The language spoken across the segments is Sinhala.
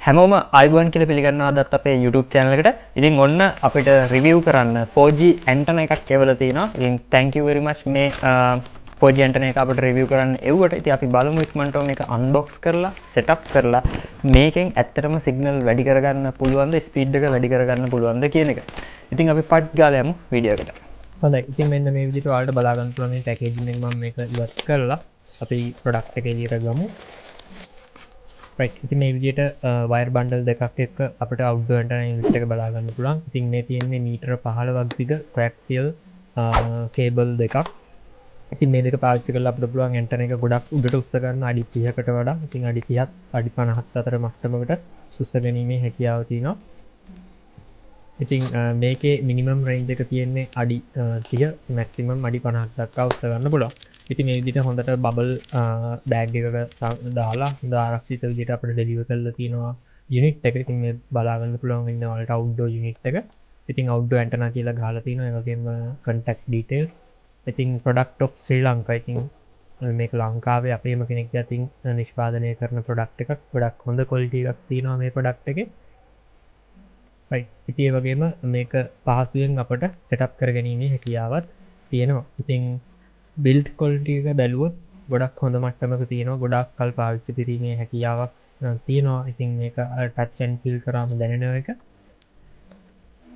හැමෝම අයිබෝන් කියලා පිළිගන්නවා අදත් අපේ YouTube channel එකට. ඉතින් ඔන්න අපිට review කරන්න 4G antenna එකක් එවලා තිනවා. ඉතින් thank you very much මේ 4G antenna එක අපිට review කරන්න එව්වට. ඉතින් අපි බලමු ඉක්මනටම මේක unbox කරලා setup කරලා මේකෙන් ඇත්තටම signal වැඩි කරගන්න පුළුවන්ද, speed එක වැඩි කරගන්න පුළුවන්ද කියන එක. ඉතින් අපි පට් ගාලා යමු වීඩියෝ එකට. හොඳයි. ඉතින් මෙන්න මේ විදිහට ඔයාලට බලා ගන්න පුළුවන් මේ පැකේජින් එක මම මේක ඉවත් කරලා අපි ප්‍රොඩක්ට් එක එළියට ගමු. right. ඉතින් මේ විදිහට වයර් බන්ඩල් දෙකක් එක්ක අපිට අවුට්ඩෝර් ඇන්ටෙනා යුනිට් එක බලා ගන්න පුළුවන්. ඉතින් මේ තියෙන්නේ මීටර 15ක් දිග coaxial කේබල් දෙකක්. ඉතින් මේ දෙක පාවිච්චි කරලා අපිට පුළුවන් ඇන්ටෙනා එක ගොඩක් උඩට උස්ස ගන්න අඩි 30කට වඩා. ඉතින් අඩි 30ත් අඩි 50ත් අතර මට්ටමකට උස්ස ගැනීමේ හැකියාව තියෙනවා. ඉතින් මේකේ මිනිමම් රේන්ජ් එක තියෙන්නේ අඩි 30 මැක්සිමම් අඩි 50ක් දක්වා උස්ස ගන්න පුළුවන්. ඉතින් මේ විදිහට හොඳට බබල් බෑග් එකක දාලා හොඳ ආරක්ෂිත විදිහට අපිට ඩෙලිවර් කරලා තියෙනවා යුනිට් එක. ඉතින් මේ බලා ගන්න පුළුවන් ඉන්න ඔයාලට අවුට්ඩෝර් යුනිට් එක. ඉතින් අවුට්ඩෝර් ඇන්ටෙනා කියලා ගහලා තියෙනවා. ඒ වගේම contact details. ඉතින් product of ශ්‍රී ලංකා. ඉතින් මේක ලංකාවේ අපේම කෙනෙක් අතින් නිෂ්පාදනය කරන product එකක්. ගොඩක් හොඳ quality එකක් තියෙනවා මේ product එකේ. right. ඉතින් ඒ වගේම මේක පහසුවෙන් අපට setup කරගැනීමේ හැකියාවක් තියෙනවා. ඉතින් build quality එක බැලුවොත් ගොඩක් හොඳ මට්ටමක තියෙනවා. ගොඩක් කල් පාවිච්චි කිරීමේ හැකියාවක් තියෙනවා. ඉතින් මේක touch and feel කරාම දැනෙන එක.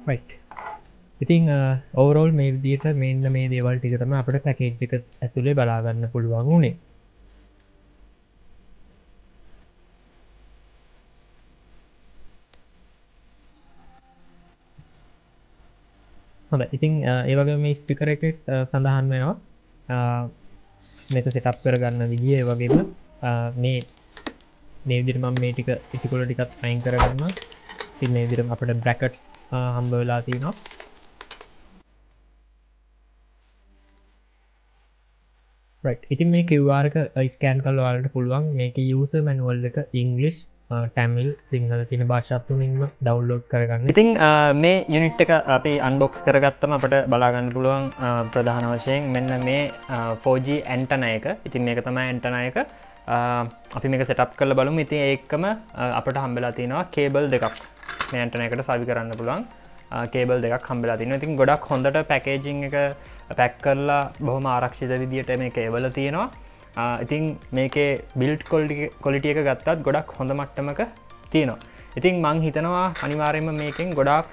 right. ඉතින් overall මේ විදිහට මෙන්න මේ දේවල් ටික තමයි අපිට පැකේජ් එක ඇතුලේ බලා ගන්න පුළුවන් උනේ. හොඳයි. ඉතින් ඒ වගේම මේ ස්පීකර් එකේ සඳහන් වෙනවා මේක සෙටප් කරගන්න විදිය. ඒ වගේම මේ විදිහට මම මේ ටික ඉතිකොල ටිකත් අයින් කරගන්නවා. ඉතින් මේ විදිහට අපිට බ්‍රැකට්ස් හම්බ වෙලා තියෙනවා. right. ඉතින් මේ QR එක ස්කෑන් කරලා ඔයාලට පුළුවන් මේකේ user manual එක English ටැමිල් සිංහල තියෙන භාෂා තුනින්ම ඩවුන්ලෝඩ් කරගන්න. ඉතින් මේ යුනිට් එක අපි අන්බොක්ස් කරගත්තම අපිට බලා ගන්න පුළුවන් ප්‍රධාන වශයෙන් මෙන්න මේ 4G ඇන්ටෙනා එක. ඉතින් මේක තමයි ඇන්ටෙනා එක. අපි මේක සෙටප් කරලා බලමු. ඉතින් ඒකම අපිට හම්බෙලා තියෙනවා කේබල් දෙකක්. මේ ඇන්ටෙනා එකට සවි කරන්න පුළුවන් කේබල් දෙකක් හම්බෙලා තියෙනවා. ඉතින් ගොඩක් හොඳට පැකේජින් එක පැක් කරලා බොහොම ආරක්ෂිත විදියට මේක එවලා තියෙනවා. ඉතින් මේකේ බිල්ඩ් කොලිටිය එක ගත්තත් ගොඩක් හොඳ මට්ටමක තියෙනවා. ඉතින් මං හිතනවා අනිවාර්යයෙන්ම මේකෙන් ගොඩක්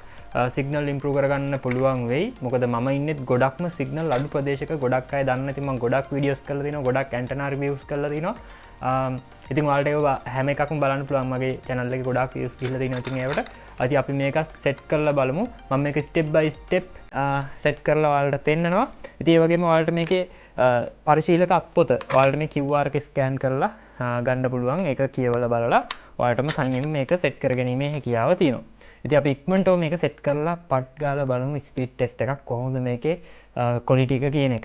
සිග්නල් ඉම්ප්‍රූව් කරගන්න පුළුවන් වෙයි. මොකද මම ඉන්නෙත් ගොඩක්ම සිග්නල් අඩු ප්‍රදේශයක. ගොඩක් අය දන්න ඉතින් මම ගොඩක් වීඩියෝස් කරලා තිනවා. ගොඩක් ඇන්ටෙනා රිවිව්ස් කරලා තිනවා. ඉතින් ඔයාලට ඒක හැම එකක්ම බලන්න පුළුවන්. මගේ channel එකේ ගොඩක් views ගිහලා තිනවා. ඉතින් ඒවට අපි මේක සෙට් කරලා බලමු. මම මේක step by step සෙට් කරලා ඔයාලට පෙන්නනවා. ඉතින් ඒ වගේම ඔයාලට මේකේ පරිශීලක අත්පොත ඔයාලට මේ QR එක ස්කෑන් කරලා ගන්න පුළුවන්. ඒක කියවලා බලලා ඔයාලටම තනියම මේක සෙට් කරගැනීමේ හැකියාව තියෙනවා. ඉතින් අපි ඉක්මනටම මේක සෙට් කරලා පට් ගාලා බලමු ස්පීඩ් ටෙස්ට් එකක් කොහොමද මේකේ ක්වොලිටි එක කියන එක.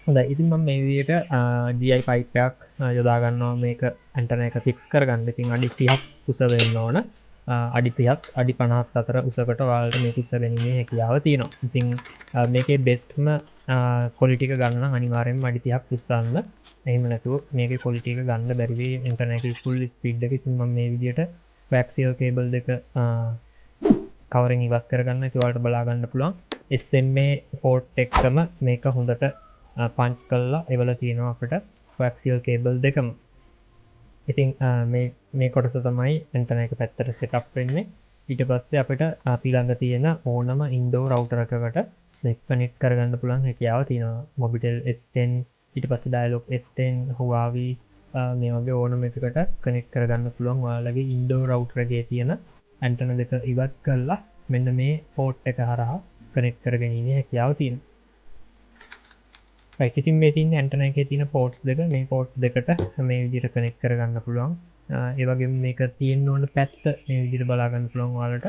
හොඳයි. ඉතින් මම මේ විදිහට GI pipe එකක් යොදා ගන්නවා මේක ඇන්ටෙනා එක ෆික්ස් කරගන්න. ඉතින් අඩි 30ක් උස වෙන්න ඕන. අඩි 30ත් අඩි 50ත් අතර උසකට ඔයාලට මේක උස ගැනීමේ හැකියාව තියෙනවා. ඉතින් මේකේ බෙස්ට්ම ක්වොලිටි එක ගන්න නම් අනිවාර්යෙන්ම අඩි 30ක් උස් ගන්න. එහෙම නැතුව මේකේ ක්වොලිටි එක ගන්න බැරි වෙයි ඇන්ටෙනා එකේ ෆුල් ස්පීඩ් එක. ඉතින් මම මේ විදිහට coaxial cable දෙක කවරින් ඉවත් කරගන්න. ඒක ඔයාලට බලා ගන්න පුළුවන්. SMA port එකම මේක හොඳට පංච් කරලා එවලා තියෙනවා අපිට coaxial cable දෙකම. ඉතින් මේ කොටස තමයි ඇන්ටෙනා එක පැත්තට සෙටප් වෙන්නේ. ඊට පස්සේ අපිට අපි ළඟ තියෙන ඕනම ඉන්ඩෝර් රවුටර් එකකට මේක කනෙක්ට් කරගන්න පුළුවන් හැකියාව තියෙනවා. Mobitel S10 ඊට පස්සේ Dialog S10 Huawei මේ වගේ ඕනම එකකට කනෙක්ට් කරගන්න පුළුවන්. ඔයාලගේ ඉන්ඩෝර් රවුටර් එකේ තියෙන ඇන්ටෙනා දෙක ඉවත් කරලා මෙන්න මේ port එක හරහා කනෙක්ට් කරගැනීමේ හැකියාව තියෙනවා. right. ඉතින් මේ තියෙන ඇන්ටෙනා එකේ තියෙන ports දෙක මේ port දෙකට මේ විදිහට කනෙක්ට් කරගන්න පුළුවන්. ඒ වගේම මේක තියෙන්න ඕන පැත්ත මේ විදිහට බලා ගන්න පුළුවන් ඔයාලට.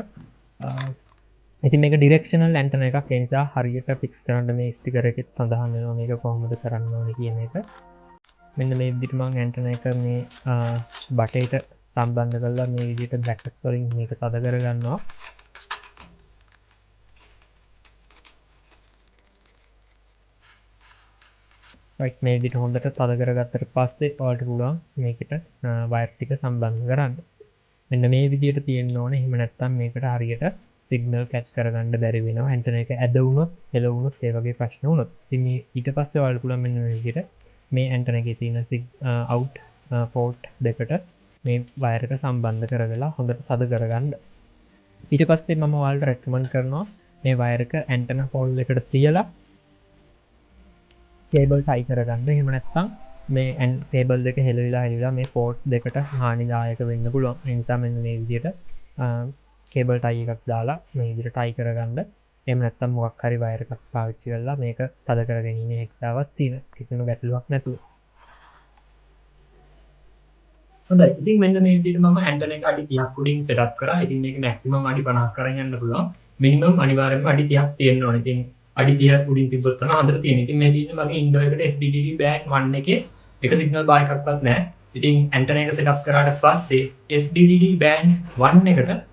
ඉතින් මේක ඩිරෙක්ෂනල් ඇන්ටෙනා එකක්. ඒ නිසා හරියට ෆික්ස් කරන්න මේ ස්ටිකර් එකෙත් සඳහන් වෙනවා මේක කොහොමද කරන්න ඕනේ කියන එක. මෙන්න මේ විදිහට මම ඇන්ටෙනා එක මේ බටේට සම්බන්ධ කරලා මේ විදිහට බ්‍රැකට්ස් වලින් මේක තද කරගන්නවා. right. මේ විදිහට හොඳට තද කරගත්තට පස්සේ ඔයාලට පුළුවන් මේකට වයර් ටික සම්බන්ධ කරන්න. මෙන්න මේ විදියට තියෙන්න ඕන. එහෙම නැත්නම් මේකට හරියට සිග්නල් කැච් කරගන්න බැරි වෙනවා. ඇන්ටන එක ඇද වුණොත් හෙල වුණොත් ඒ වගේ ප්‍රශ්න වුණොත්. ඉතින් ඊට පස්සේ ඔයාලට පුළුවන් මෙන්න මේ විදියට මේ ඇන්ටන එකේ තියෙන අවුට් පෝට් දෙකට මේ වයර් එක සම්බන්ධ කරලා හොඳට සද කරගන්න. ඊට පස්සේ මම ඔයාලට රෙකමන්ඩ් කරනවා මේ වයර් එක ඇන්ටන හෝල් එකට තියලා කේබල් ටයි කරගන්න. එහෙම නැත්නම් මේ කේබල් දෙක හෙලවිලා මේ පෝට් දෙකට හානිදායක වෙන්න පුළුවන්. ඒ නිසා මෙන්න මේ විදියට කේබල් ටයි එකක් දාලා මේ විදියට ටයි කරගන්න. එහෙම නැත්නම් මොකක් හරි වයර් එකක් පාවිච්චි කරලා මේක තද කරගෙන හැකියාවක් තියෙන කිසිම ගැටලුවක් නැතුව. හොඳයි. ඉතින් මෙන්න මේ විදිහට මම ඇන්ටන එක අඩි 30ක් උඩින් සෙටප් කරා. ඉතින් මේක මැක්සිමම් අඩි 50ක් කරන් යන්න පුළුවන්. මිනිමම් අනිවාර්යයෙන්ම අඩි 30ක් තියෙන්න ඕනේ. ඉතින් අඩි 30ක් උඩින් තිබ්බොත් තමයි හොඳට තියෙන්නේ. ඉතින් මේ තියෙන්නේ මගේ ඉන්ඩෝර් එකට FDDD band 1 එකේ එක සිග්නල් බාර් එකක්වත් නැහැ. ඉතින් ඇන්ටන එක සෙටප් කරාට පස්සේ FDDD band 1 එකට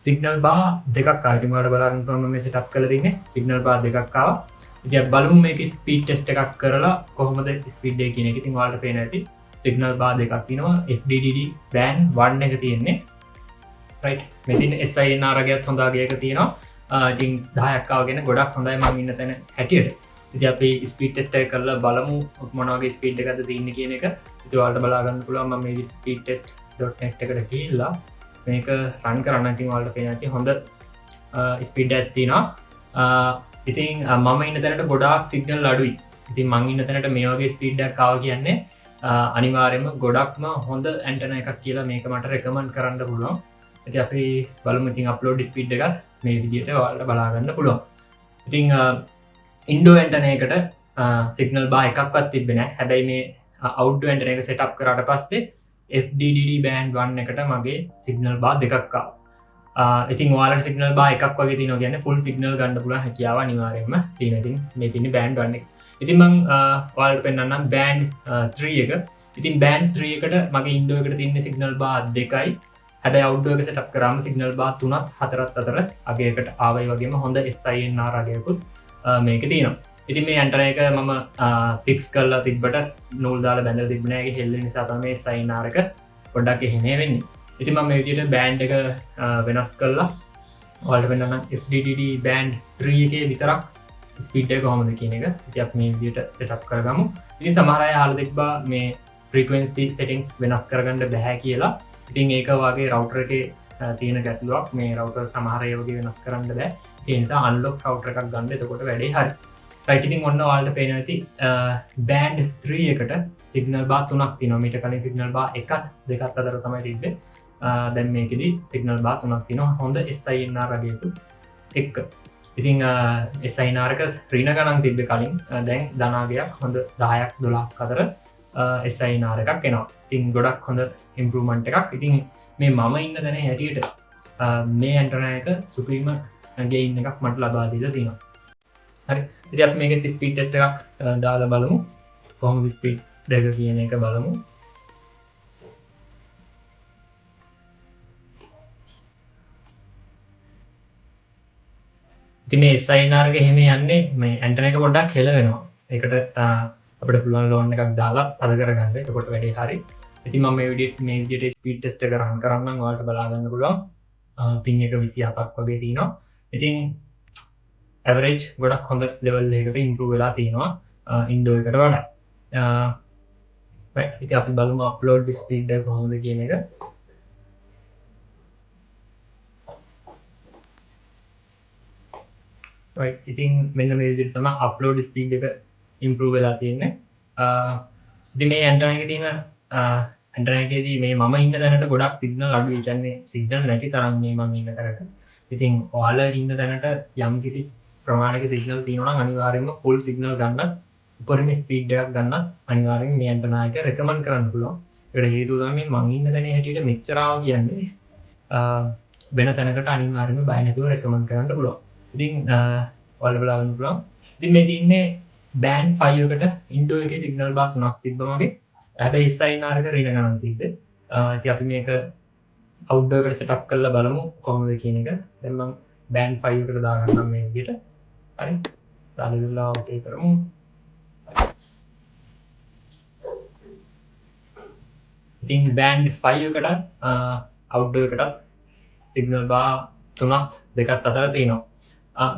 සිග්නල් බාර් දෙකක් ආවා. ඉතින් ඔයාලට බලන්න පුළුවන් මේ සෙටප් කරලා තින්නේ සිග්නල් බාර් දෙකක් ආවා. ඉතින් අපි බලමු මේක ස්පීඩ් ටෙස්ට් එකක් කරලා කොහොමද ස්පීඩ් එක කියන එක. ඉතින් ඔයාලට පේන ඇති සිගනල් බා දෙකක් තිනවා. FDDD බෑන් 1 එක තියෙන්නේ රයිට්. මෙතින් SINR ගයත් හොඳාගේක තියෙනවා. ඉතින් 10ක් ආවගෙන ගොඩක් හොඳයි මම ඉන්න තැන හැටියට. ඉතින් අපි ස්පීඩ් ටෙස්ට් එක කරලා බලමු මොන වගේ ස්පීඩ් එකක්ද තියෙන්නේ කියන එක. ඉතින් ඔයාලට බලා ගන්න පුළුවන් මම මේ speedtest.net එකට ගිහිල්ලා මේක රන් කරන්න. ඉතින් ඔයාලට පේන ඇති හොඳ ස්පීඩ් එකක් තියෙනවා. ඉතින් මම ඉන්න තැනට ගොඩාක් සිග්නල් අඩුයි. ඉතින් මං ඉන්න තැනට මේ වගේ ස්පීඩ් එකක් ආවා කියන්නේ අනිවාර්යයෙන්ම ගොඩක්ම හොඳ ඇන්ටන එකක් කියලා මේක මට රෙකමන්ඩ් කරන්න පුළුවන්. ඉතින් අපි බලමු ඉතින් අප්ලෝඩ් ස්පීඩ් එකත් මේ විදිහට ඔයාලට බලා ගන්න පුළුවන්. ඉතින් ඉන්ඩෝ ඇන්ටන එකට සිග්නල් බාර් එකක්වත් තිබ්බේ නැහැ. හැබැයි මේ අවුට්ඩෝ ඇන්ටන එක සෙටප් කරාට පස්සේ FDDD band 1 එකට මගේ සිග්නල් බාර් දෙකක් ආවා. ඉතින් ඔයාලට සිග්නල් බාර් එකක් වගේ තියෙනවා කියන්නේ ෆුල් සිග්නල් ගන්න පුළුවන් හැකියාව අනිවාර්යයෙන්ම තියෙනවා. ඉතින් මේ තියෙන්නේ band 1 එක. ඉතින් මං ඔයාලට පෙන්නන්නම් බෑන්ඩ් 3 එක. ඉතින් බෑන්ඩ් 3 එකට මගේ ඉන්ඩෝ එකට තියෙන සිගනල් බාර් 2යි. හැබැයි අවුට්ඩෝර් එක සෙටප් කරාම සිගනල් බාර් 3ක් 4ක් අතර අගයකට ආවයි වගේම හොඳ SINR අගයකුත් මේකේ තියෙනවා. ඉතින් මේ ඇන්ටන එක මම ෆික්ස් කරලා තිබ්බට නූල් දාලා බැඳලා තිබුණේ නැහැ. ඒක හෙල්ලෙන නිසා තමයි මේ SINR එක පොඩ්ඩක් එහෙනේ වෙන්නේ. ඉතින් මම මේ විදිහට බෑන්ඩ් එක වෙනස් කරලා ඔයාලට පෙන්නන්නම් FDDD බෑන්ඩ් 3 එකේ විතරක් ස්පීඩ් එක කොහොමද කියන එක. ඉතින් අපි මේ විදිහට සෙටප් කරගමු. ඉතින් සමහර අය අහලා තිබ්බා මේ frequency settings වෙනස් කරගන්න බෑ කියලා. ඉතින් ඒක වාගේ රවුටර් එකේ තියෙන ගැටලුවක්. මේ රවුටර් සමහර අය වගේ වෙනස් කරන්න බෑ. ඒ නිසා unlock රවුටර් එකක් ගන්න. එතකොට වැඩේ හරි. රයිට්. ඉතින් ඔන්න ඔයාලට පේනවා ඇති බෑන්ඩ් 3 එකට සිග්නල් බාර් 3ක් තියෙනවා. මීට කලින් සිග්නල් බාර් 1ක් 2ක් අතර තමයි තිබ්බේ. දැන් මේකෙදි සිගනල් බාර් 3ක් තියෙනවා. හොඳ SINR රගයකුත් එක්ක. ඉතින් SINR එක ඍණ ගණන් තිබ්බේ කලින්. දැන් ධනාගයක් හොඳ 10ක් 12ක් අතර SINR එකක් එනවා. ඉතින් ගොඩක් හොඳ ඉම්ප්‍රූව්මන්ට් එකක්. ඉතින් මේ මම ඉන්න තැන හැටියට මේ ඇන්ටන එක සුපීම ගේයින් එකක් මට ලබා දීලා තියෙනවා. හරි. ඉතින් අපි මේකේ ස්පීඩ් ටෙස්ට් එකක් දාලා බලමු. කොහොමද ස්පීඩ් එක කියන එක බලමු. ඉතින් මේ SINR එක එහෙම යන්නේ මේ ඇන්ටන එක පොඩ්ඩක් හෙල වෙනවා. ඒකට අපිට පුළුවන් ලෝන් එකක් දාලා අද කරගන්න. එතකොට වැඩේ හරි. ඉතින් මම මේ විදිහට ස්පීඩ් ටෙස්ට් එක රන් කරන්නම්. ඔයාලට බලා ගන්න පුළුවන්. පින් එක 27ක් වගේ තියෙනවා. ඉතින් ඇවරේජ් ගොඩක් හොඳ ලෙවල් එකකට ඉම්ප්‍රූව් වෙලා තියෙනවා ඉන්ඩෝ එකට වඩා. රයිට්. ඉතින් අපි බලමු අප්ලෝඩ් ස්පීඩ් එක කොහොමද කියන එක. right. ඉතින් මෙන්න මේ විදිහට තමයි අප්ලෝඩ් ස්පීඩ් එක ඉම්ප්‍රූව් වෙලා තියෙන්නේ. ඉතින් මේ ඇන්ටන එකේ තියෙන ඇන්ටන එකේදී මේ මම ඉන්න තැනට ගොඩක් සිග්නල් අඩුයි. කියන්නේ සිග්නල් නැති තරම් මේ මම ඉන්න තැනට. ඉතින් ඔයාලා ඉන්න තැනට යම් කිසි ප්‍රමාණයක සිග්නල් තියෙනවා නම් අනිවාර්යයෙන්ම ෆුල් සිග්නල් ගන්න උපරිම ස්පීඩ් එකක් ගන්න අනිවාර්යෙන් මේ ඇන්ටන එක රෙකමන්ඩ් කරන්න පුළුවන්. ඒකට හේතුව තමයි මම ඉන්න තැනේ හැටියට මෙච්චර ආව කියන්නේ වෙන තැනකට අනිවාර්යෙන්ම බය නැතුව රෙකමන්ඩ් කරන්න පුළුවන්. ඉතින් ඔයාලා බලා ගන්න පුළුවන්. ඉතින් මේ තියෙන්නේ බෑන්ඩ් 5 එකට ඉන්ඩෝ එකේ සිග්නල් බාර් 3ක් තිබ්බම වගේ. හැබැයි SINR එක ඍණ ගණන් තිබ්බේ. ඉතින් අපි මේක අවුට්ඩෝර් එකට සෙටප් කරලා බලමු කොහොමද කියන එක. දැන් මම බෑන්ඩ් 5 එකට දාගන්නම් මේ විදිහට. හරි. දාලා ඉවරලා ඕකේ කරමු. ඉතින් බෑන්ඩ් 5 එකට අවුට්ඩෝ එකටත් සිගනල් බා 3ක් 2ක් අතර තියෙනවා.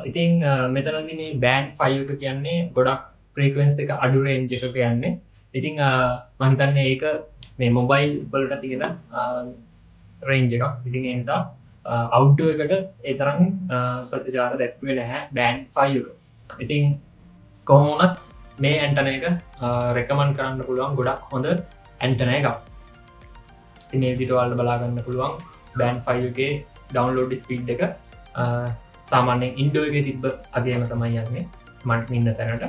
ඉතින් මෙතනදී මේ බෑන්ඩ් 5 එක කියන්නේ ගොඩක් ෆ්‍රීකවෙන්සි එක අඩු රේන්ජ් එකක කියන්නේ. ඉතින් මම හිතන්නේ ඒක මේ මොබයිල් වලට තියෙන රේන්ජ් එකක්. ඉතින් ඒ නිසා අවුට්ඩෝ එකට ඒ තරම් ප්‍රතිචාර දැක්ුවේ නැහැ බෑන්ඩ් 5 එක. ඉතින් කොහොම වුණත් මේ ඇන්ටන එක රෙකමන්ඩ් කරන්න පුළුවන් ගොඩක් හොඳ ඇන්ටන එකක්. ඉතින් මේ විදිහට ඔයාලට බලා ගන්න පුළුවන් බෑන්ඩ් 5 එකේ ඩවුන්ලෝඩ් ස්පීඩ් එක සාමාන්‍යයෙන් ඉන්ඩෝ එකේ තිබ්බ අගේම තමයි යන්නේ මම ඉන්න තැනට.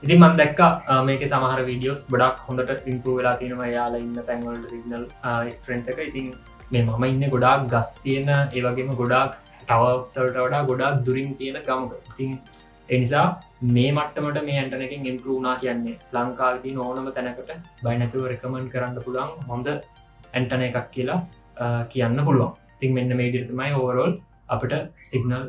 ඉතින් මම දැක්කා මේකේ සමහර වීඩියෝස් ගොඩක් හොඳට ඉම්ප්‍රූව් වෙලා තියෙනවා යාලා ඉන්න තැන් වලට සිග්නල් ස්ට්‍රෙන්ත් එක. ඉතින් මේ මම ඉන්නේ ගොඩාක් ගස් තියෙන ඒ වගේම ගොඩාක් ටවර්ස් වලට වඩා ගොඩාක් දුරින් තියෙන ගමක. ඉතින් ඒ නිසා මේ මට්ටමට මේ ඇන්ටන එකෙන් ඉම්ප්‍රූව් වුණා කියන්නේ ලංකාවේ තියෙන ඕනම තැනකට බය නැතුව රෙකමන්ඩ් කරන්න පුළුවන් හොඳ ඇන්ටන එකක් කියලා කියන්න පුළුවන්. ඉතින් මෙන්න මේ විදිහට තමයි ඕවරෝල් අපිට සිග්නල්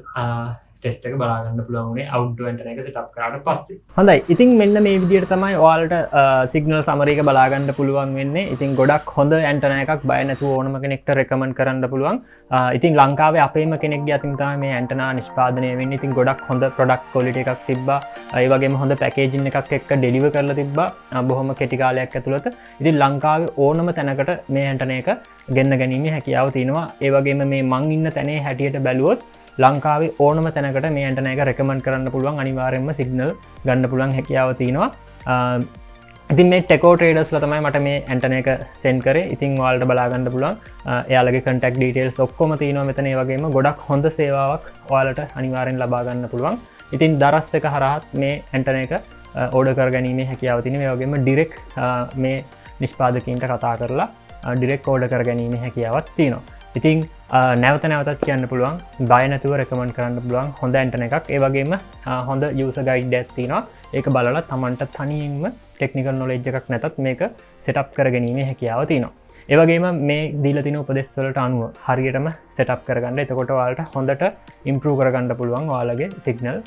ටෙස්ට් එක බලාගන්න පුළුවන් උනේ අවුට්ඩෝ ඇන්ටන එක සෙටප් කරාට පස්සේ. හොඳයි. ඉතින් මෙන්න මේ විදිහට තමයි ඔයාලට සිග්නල් සමරි එක බලාගන්න පුළුවන් වෙන්නේ. ඉතින් ගොඩක් හොඳ ඇන්ටන එකක් බය නැතුව ඕනම කෙනෙක්ට රෙකමන්ඩ් කරන්න පුළුවන්. ඉතින් ලංකාවේ අපේම කෙනෙක්ගේ අතින් තමයි මේ ඇන්ටනා නිෂ්පාදනය වෙන්නේ. ඉතින් ගොඩක් හොඳ ප්‍රොඩක්ට් ක්වොලිටි එකක් තිබ්බා. ඒ වගේම හොඳ පැකේජින් එකක් එක්ක ඩෙලිවර් කරලා තිබ්බා. බොහොම කෙටි කාලයක් ඇතුළත. ඉතින් ලංකාවේ ඕනම තැනකට මේ ඇන්ටන එක ගෙන්න ගැනීමේ හැකියාව තියෙනවා. ඒ වගේම මේ මං ඉන්න තැනේ හැටියට බැලුවොත් ලංකාවේ ඕනම තැනකට මේ ඇන්ටන එක රෙකමන්ඩ් කරන්න පුළුවන් අනිවාර්යෙන්ම සිග්නල් ගන්න පුළුවන් හැකියාව තියෙනවා. ඉතින් මේ ටෙකෝ ට්‍රේඩර්ස්ලා තමයි මට මේ ඇන්ටන එක සෙන්ඩ් කරේ. ඉතින් ඔයාලට බලා ගන්න පුළුවන් එයාලගේ contact details ඔක්කොම තියෙනවා මෙතන. ඒ වගේම ගොඩක් හොඳ සේවාවක් ඔයාලට අනිවාර්යෙන් ලබා ගන්න පුළුවන්. ඉතින් දරස් එක හරහත් මේ ඇන්ටන එක ඕඩර් කර ගැනීමේ හැකියාව තියෙනවා. ඒ වගේම ඩිරෙක්ට් මේ නිෂ්පාදකයින්ට කතා කරලා ඩිරෙක්ට් ඕඩර් කර ගැනීමේ හැකියාවක් තියෙනවා. ඉතින් නැවත නැවතත් කියන්න පුළුවන් බය නැතුව රෙකමන්ඩ් කරන්න පුළුවන් හොඳ ඇන්ටන එකක්. ඒ වගේම හොඳ යූසර් ගයිඩ් එකක් තියෙනවා. ඒක බලලා තමන්ට තනියෙන්ම ටෙක්නිකල් නොලෙජ් එකක් නැතත් මේක සෙටප් කරගැනීමේ හැකියාව තියෙනවා. ඒ වගේම මේ දීලා තියෙන උපදෙස් වලට අනුව හරියටම සෙටප් කරගන්න. එතකොට ඔයාලට හොඳට ඉම්ප්‍රූව් කරගන්න පුළුවන් ඔයාලගේ සිග්නල්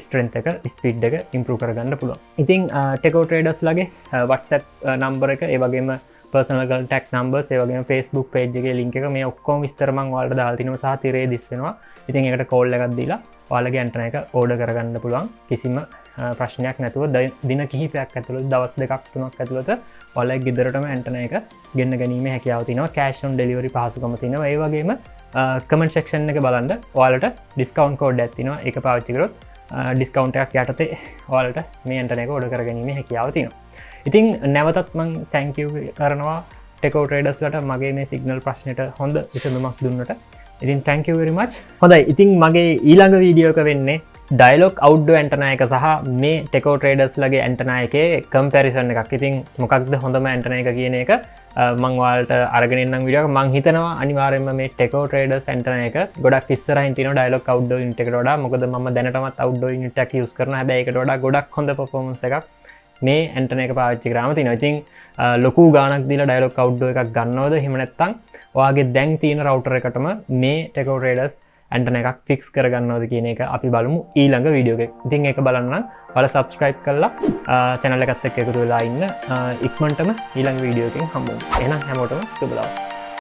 ස්ට්‍රෙන්ත් එක ස්පීඩ් එක ඉම්ප්‍රූව් කරගන්න පුළුවන්. ඉතින් ටෙකෝ ට්‍රේඩර්ස් ලගේ WhatsApp නම්බර එක ඒ වගේම personal contact numbers ඒ වගේම Facebook page එකේ link එක මේ ඔක්කොම විස්තර මම ඔයාලට දාලා තිනවා සහ තිරේ දිස් වෙනවා. ඉතින් ඒකට call එකක් දීලා ඔයාලගේ ඇන්ටන එක order කරගන්න පුළුවන් කිසිම ප්‍රශ්නයක් නැතුව දින කිහිපයක් ඇතුළත දවස් දෙකක් තුනක් ඇතුළත ඔයාලගේ ගෙදරටම ඇන්ටන එක ගෙන්න ගැනීමේ හැකියාව තියෙනවා. cash on delivery පහසුකම තියෙනවා. ඒ වගේම comment section එක බලන්න ඔයාලට discount code එකක් තියෙනවා. ඒක පාවිච්චි කරොත් discount එකක් යටතේ ඔයාලට මේ ඇන්ටන එක order කරගැනීමේ හැකියාව තියෙනවා. ඉතින් නැවතත් මං තැංක යූ කරනවා ටෙකෝ ට්‍රේඩර්ස්ලට මගේ මේ සිග්නල් ප්‍රශ්නයට හොඳ විසඳුමක් දුන්නට. ඉතින් thank you very much. හොඳයි. ඉතින් මගේ ඊළඟ වීඩියෝ එක වෙන්නේ ඩයලොග් අවුට්ඩෝ ඇන්ටනා එක සහ මේ ටෙකෝ ට්‍රේඩර්ස්ලගේ ඇන්ටනා එකේ කම්පැරිසන් එකක්. ඉතින් මොකක්ද හොඳම ඇන්ටන එක කියන එක මං ඔයාලට අරගෙන එන්නම් වීඩියෝ එක. මං හිතනවා අනිවාර්යයෙන්ම මේ ටෙකෝ ට්‍රේඩර්ස් ඇන්ටනා එක ගොඩක් ඉස්සරහින් තියෙනවා ඩයලොග් අවුට්ඩෝ යුනිට් එකට වඩා. මොකද මම දැනටමත් අවුට්ඩෝ යුනිට් එකක් යූස් කරනවා. හැබැයි ඒකට වඩා ගොඩක් හොඳ පර්ෆෝමන්ස් එකක් මේ ඇන්ටන එක පාවිච්චි කරාම තියෙනවා. ඉතින් ලොකු ගානක් දීලා ඩයලොග් අවුට්ඩෝ එකක් ගන්නවද? එහෙම නැත්නම් ඔයාගේ දැන් තියෙන රවුටර් එකටම මේ ටෙකෝ ට්‍රේඩර්ස් ඇන්ටන එකක් ෆික්ස් කරගන්නවද කියන එක අපි බලමු ඊළඟ වීඩියෝ එකේ. ඉතින් ඒක බලන්න නම් ඔයාලා subscribe කරලා channel එකත් එක්ක එකතු වෙලා ඉන්න. ඉක්මනටම ඊළඟ වීඩියෝ එකෙන් හම්බ වෙමු. එහෙනම් හැමෝටම සුබ දවසක්.